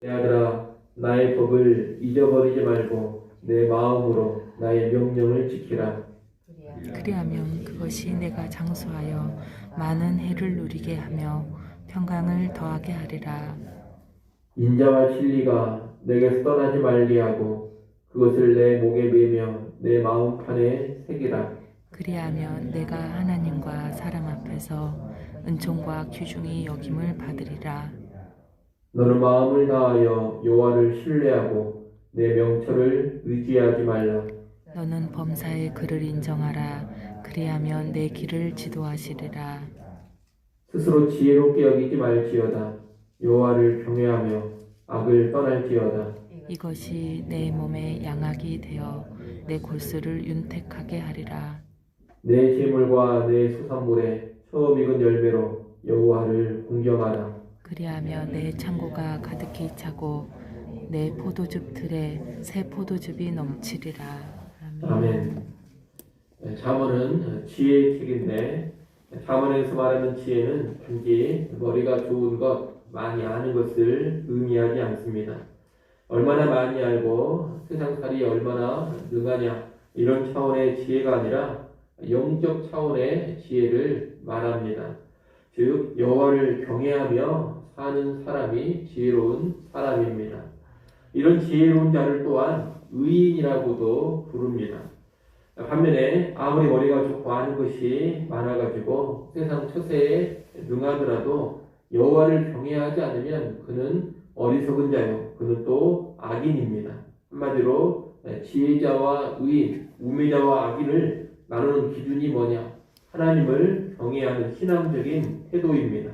내 아들아, 나의 법을 잊어버리지 말고 내 마음으로 나의 명령을 지키라. 그리하면 그것이 내가 장수하여 많은 해를 누리게 하며 평강을 더하게 하리라. 인자와 진리가 내게서 떠나지 말게 하고 그것을 내 목에 매며 내 마음판에 새기라. 그리하면 내가 하나님과 사람 앞에서 은총과 귀중히 여김을 받으리라. 너는 마음을 다하여 여호와를 신뢰하고 내 명철을 의지하지 말라. 너는 범사의 그를 인정하라. 그리하면 내 길을 지도하시리라. 스스로 지혜롭게 여기지 말지어다. 여호와를 경외하며 악을 떠날지어다. 이것이 내 몸에 양악이 되어 내 골수를 윤택하게 하리라. 내 재물과 내 수산물에 처음 익은 열매로 여호와를 공경하라. 그리하며 내 창고가 가득히 차고 내 포도즙 틀에 새 포도즙이 넘치리라. 아멘. 잠언은 지혜의 책인데 잠언에서 말하는 지혜는 단지 머리가 좋은 것, 많이 아는 것을 의미하지 않습니다. 얼마나 많이 알고 세상살이 얼마나 능하냐 이런 차원의 지혜가 아니라 영적 차원의 지혜를 말합니다. 즉 여호와를 경외하며 사는 사람이 지혜로운 사람입니다. 이런 지혜로운 자를 또한 의인이라고도 부릅니다. 반면에 아무리 머리가 좋고 아는 것이 많아가지고 세상 처세에 능하더라도 여호와를 경외하지 않으면 그는 어리석은 자요, 그는 또 악인입니다. 한마디로 지혜자와 의인, 우매자와 악인을 나누는 기준이 뭐냐? 하나님을 경외하는 신앙적인 태도입니다.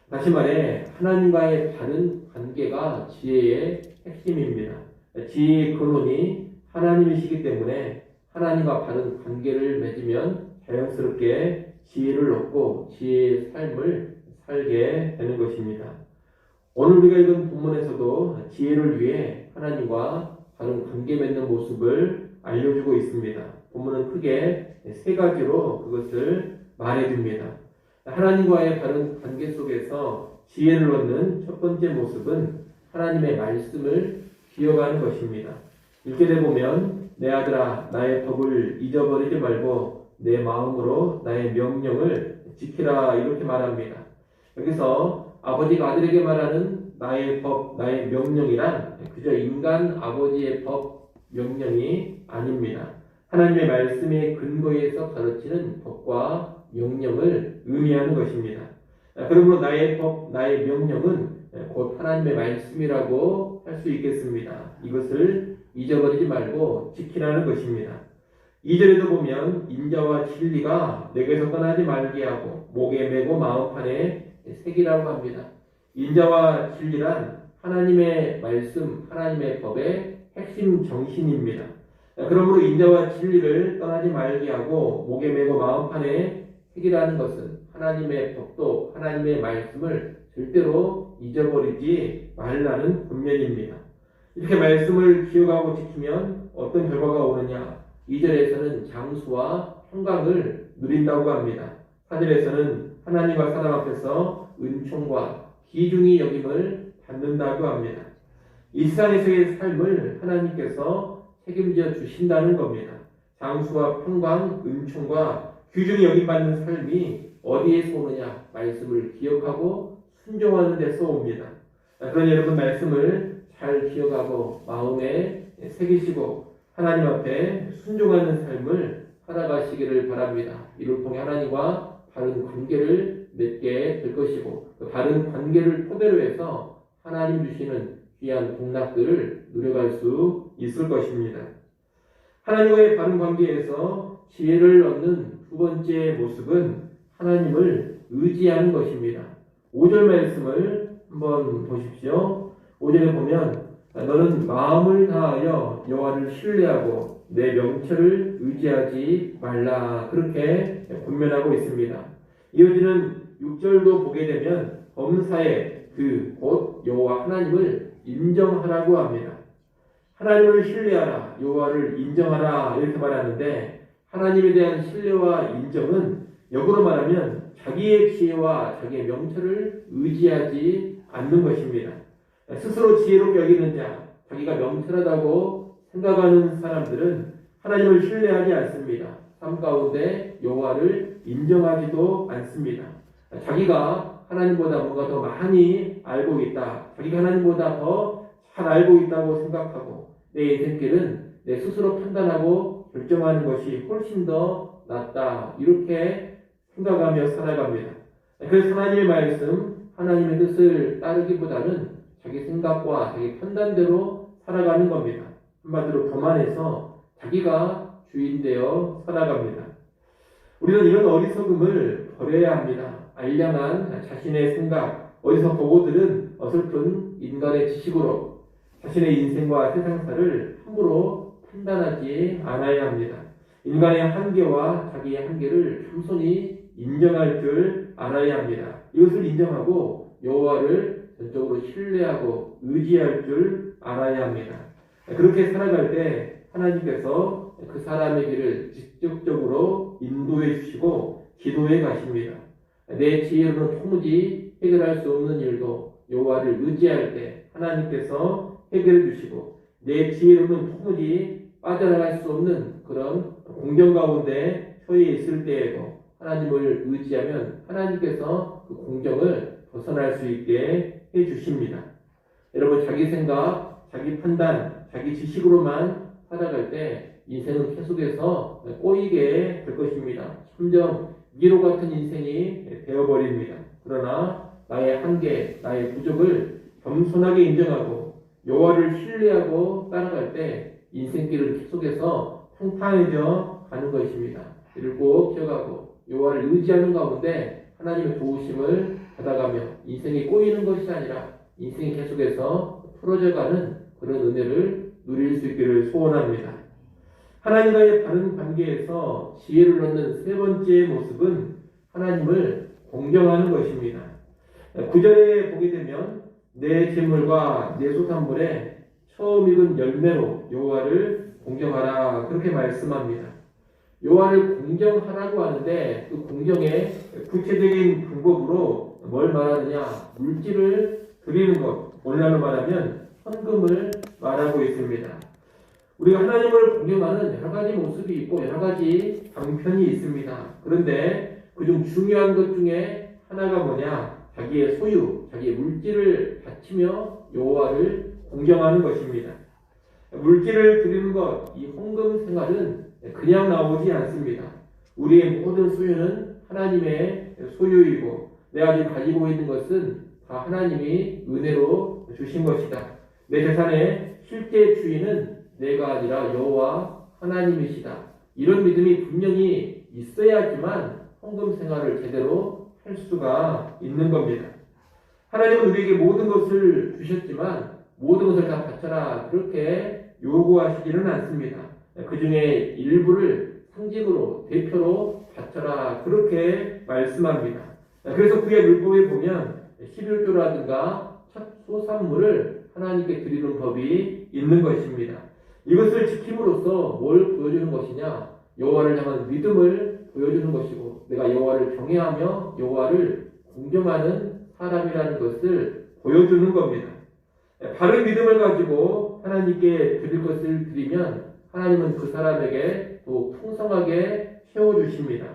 다시 말해 하나님과의 바른 관계가 지혜의 핵심입니다. 지혜의 근원이 하나님이시기 때문에 하나님과 바른 관계를 맺으면 자연스럽게 지혜를 얻고 지혜의 삶을 살게 되는 것입니다. 오늘 우리가 읽은 본문에서도 지혜를 위해 하나님과 바른 관계 맺는 모습을 알려주고 있습니다. 본문은 크게 세 가지로 그것을 말해줍니다. 하나님과의 바른 관계 속에서 지혜를 얻는 첫 번째 모습은 하나님의 말씀을 기억하는 것입니다. 1절에 보면 내 아들아 나의 법을 잊어버리지 말고 내 마음으로 나의 명령을 지키라 이렇게 말합니다. 여기서 아버지가 아들에게 말하는 나의 법, 나의 명령이란 그저 인간 아버지의 법, 명령이 아닙니다. 하나님의 말씀의 근거에서 가르치는 법과 명령을 의미하는 것입니다. 그러므로 나의 법, 나의 명령은 곧 하나님의 말씀이라고 할 수 있겠습니다. 이것을 잊어버리지 말고 지키라는 것입니다. 2절에도 보면 인자와 진리가 내게서 떠나지 말게 하고 목에 메고 마음판에 새기라고 합니다. 인자와 진리란 하나님의 말씀, 하나님의 법의 핵심 정신입니다. 그러므로 인자와 진리를 떠나지 말게 하고 목에 메고 마음판에 새기라는 것은 하나님의 법도 하나님의 말씀을 절대로 잊어버리지 말라는 권면입니다. 이렇게 말씀을 기억하고 지키면 어떤 결과가 오느냐? 2절에서는 장수와 평강을 누린다고 합니다. 4절에서는 하나님과 사람 앞에서 은총과 귀중히 여김을 받는다고 합니다. 이 세상에서의 삶을 하나님께서 책임져 주신다는 겁니다. 장수와 평강, 은총과 귀중히 여김받는 삶이 어디에서 오느냐? 말씀을 기억하고 순종하는 데서 옵니다. 그러니 여러분 말씀을 잘 기억하고 마음에 새기시고 하나님 앞에 순종하는 삶을 살아가시기를 바랍니다. 이를 통해 하나님과 바른 관계를 맺게 될 것이고 그 바른 관계를 토대로 해서 하나님 주시는 귀한 복락들을 누려갈 수 있을 것입니다. 하나님과의 바른 관계에서 지혜를 얻는 두 번째 모습은 하나님을 의지하는 것입니다. 5절 말씀을 한번 보십시오. 5절에 보면 너는 마음을 다하여 여호와를 신뢰하고 내 명철을 의지하지 말라 그렇게 권면하고 있습니다. 이어지는 6절도 보게 되면 범사의 곧 여호와 하나님을 인정하라고 합니다. 하나님을 신뢰하라, 여호와를 인정하라 이렇게 말하는데 하나님에 대한 신뢰와 인정은 역으로 말하면 자기의 지혜와 자기의 명철을 의지하지 않는 것입니다. 스스로 지혜롭게 여기는 자, 자기가 명철하다고 생각하는 사람들은 하나님을 신뢰하지 않습니다. 삶 가운데 여호와를 인정하지도 않습니다. 자기가 하나님보다 뭔가 더 많이 알고 있다. 자기가 하나님보다 더 잘 알고 있다고 생각하고 내 인생길은 내 스스로 판단하고 결정하는 것이 훨씬 더 낫다. 이렇게 생각하며 살아갑니다. 그래서 하나님의 말씀, 하나님의 뜻을 따르기보다는 자기 생각과 자기 판단대로 살아가는 겁니다. 한마디로 교만해서 자기가 주인 되어 살아갑니다. 우리는 이런 어리석음을 버려야 합니다. 알량한 자신의 생각, 어디서 보고 들은 어설픈 인간의 지식으로 자신의 인생과 세상사를 함부로 판단하지 않아야 합니다. 인간의 한계와 자기의 한계를 겸손히 인정할 줄 알아야 합니다. 이것을 인정하고 여호와를 전적으로 신뢰하고 의지할 줄 알아야 합니다. 그렇게 살아갈 때 하나님께서 그 사람의 길을 직접적으로 인도해 주시고 기도해 가십니다. 내 지혜로는 도무지 해결할 수 없는 일도 여호와를 의지할 때 하나님께서 해결해 주시고 내 지혜로는 도무지 빠져나갈 수 없는 그런 공경 가운데 처해 있을 때에도 하나님을 의지하면 하나님께서 그 공경을 벗어날 수 있게 해 주십니다. 여러분, 자기 생각, 자기 판단, 자기 지식으로만 살아갈 때 인생은 계속해서 꼬이게 될 것입니다. 점점 미로 같은 인생이 되어버립니다. 그러나 나의 한계, 나의 부족을 겸손하게 인정하고 여호와를 신뢰하고 따라갈 때 인생길은 계속해서 평탄해져 가는 것입니다. 이를 꼭 기억하고 여호와를 의지하는 가운데 하나님의 도우심을 받아가며 인생이 꼬이는 것이 아니라 인생이 계속해서 풀어져가는 그런 은혜를 누릴 수 있기를 소원합니다. 하나님과의 바른 관계에서 지혜를 얻는 세 번째 모습은 하나님을 공경하는 것입니다. 9절에 보게 되면 내 재물과 내 소산물에 처음 익은 열매로 여호와를 공경하라 그렇게 말씀합니다. 여호와를 공경하라고 하는데 그 공경의 구체적인 방법으로 뭘 말하느냐? 물질을 드리는 것, 오늘날로 말하면 헌금을 말하고 있습니다. 우리가 하나님을 공경하는 여러 가지 모습이 있고 여러 가지 방편이 있습니다. 그런데 그중 중요한 것 중에 하나가 뭐냐? 자기의 소유, 자기의 물질을 바치며 여호와를 공경하는 것입니다. 물질을 드리는 것, 이 헌금 생활은 그냥 나오지 않습니다. 우리의 모든 소유는 하나님의 소유이고 내가 지금 가지고 있는 것은 다 하나님이 은혜로 주신 것이다. 내 재산의 실제 주인은 내가 아니라 여호와 하나님이시다. 이런 믿음이 분명히 있어야지만 헌금 생활을 제대로 할 수가 있는 겁니다. 하나님은 우리에게 모든 것을 주셨지만 모든 것을 다 바쳐라 그렇게 요구하시지는 않습니다. 그 중에 일부를 상징으로 대표로 바쳐라 그렇게 말씀합니다. 그래서 구약 율법에 보면 11조라든가 첫 소산물을 하나님께 드리는 법이 있는 것입니다. 이것을 지킴으로써 뭘 보여주는 것이냐? 여호와를 향한 믿음을 보여주는 것이고 내가 여호와를 경외하며 여호와를 공경하는 사람이라는 것을 보여주는 겁니다. 바른 믿음을 가지고 하나님께 드릴 것을 드리면 하나님은 그 사람에게 또 풍성하게 채워주십니다.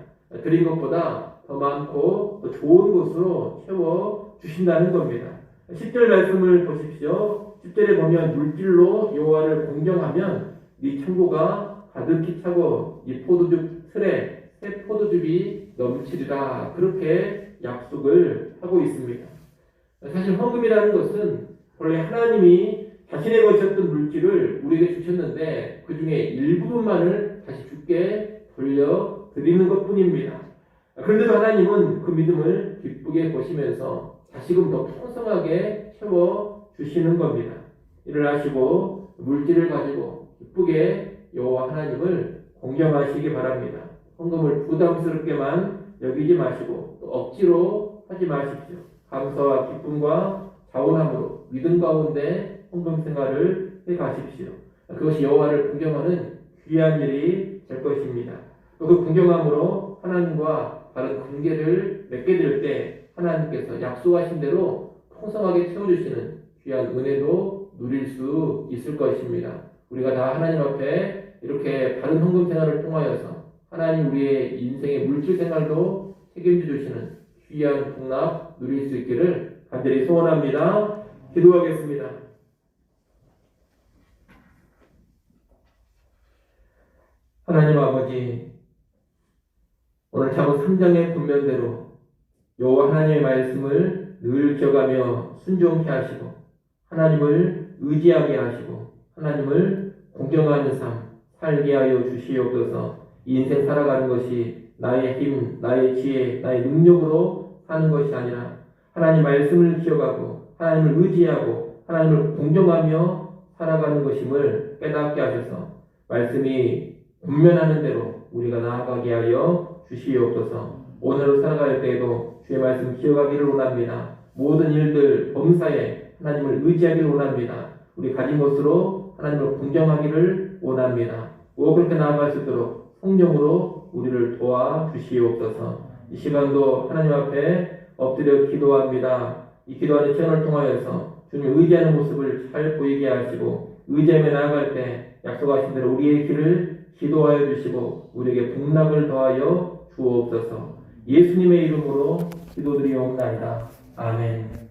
드린 것보다 더 많고 더 좋은 것으로 채워주신다는 겁니다. 10절 말씀을 보십시오. 10절에 보면 물질로 여호와를 공경하면 네 창고가 가득히 차고 네 포도즙 틀에 새 포도즙이 넘치리라 그렇게 약속을 하고 있습니다. 사실 헌금이라는 것은 원래 하나님이 자신의 것이었던 물질을 우리에게 주셨는데 그 중에 일부분만을 다시 주께 돌려드리는 것 뿐입니다. 그런데도 하나님은 그 믿음을 기쁘게 보시면서 다시금 더 풍성하게 채워주시는 겁니다. 이를 하시고 물질을 가지고 기쁘게 여호와 하나님을 공경하시기 바랍니다. 헌금을 부담스럽게만 여기지 마시고 또 억지로 하지 마십시오. 감사와 기쁨과 자원함으로 믿음 가운데 헌금 생활을 해 가십시오. 그것이 여호와를 공경하는 귀한 일이 될 것입니다. 또 그 공경함으로 하나님과 바른 관계를 맺게 될 때 하나님께서 약속하신 대로 풍성하게 채워주시는 귀한 은혜도 누릴 수 있을 것입니다. 우리가 다 하나님 앞에 이렇게 바른 헌금 생활을 통하여서 하나님 우리의 인생의 물질 생활도 책임져 주시는 귀한 복락 누릴 수 있기를 간절히 소원합니다. 기도하겠습니다. 하나님 아버지, 오늘 잠언 3장의 분면대로 여호와 하나님의 말씀을 늘 기억하며 순종케 하시고 하나님을 의지하게 하시고 하나님을 공경하는 삶 살게 하여 주시옵소서. 이 인생 살아가는 것이 나의 힘, 나의 지혜, 나의 능력으로 사는 것이 아니라 하나님 말씀을 기억하고 하나님을 의지하고 하나님을 공경하며 살아가는 것임을 깨닫게 하셔서 말씀이 분면하는 대로 우리가 나아가게 하여 주시옵소서. 오늘을 살아갈 때에도 주의 말씀 기억하기를 원합니다. 모든 일들 범사에 하나님을 의지하기를 원합니다. 우리 가진 것으로 하나님을 공경하기를 원합니다. 그렇게 나아갈 수 있도록 성령으로 우리를 도와 주시옵소서. 이 시간도 하나님 앞에 엎드려 기도합니다. 이 기도하는 시간을 통하여서 주님 의지하는 모습을 잘 보이게 하시고 의지하며 나아갈 때 약속하신 대로 우리의 길을 기도하여 주시고 우리에게 복락을 더하여 주옵소서. 예수님의 이름으로 기도드리옵나이다. 아멘.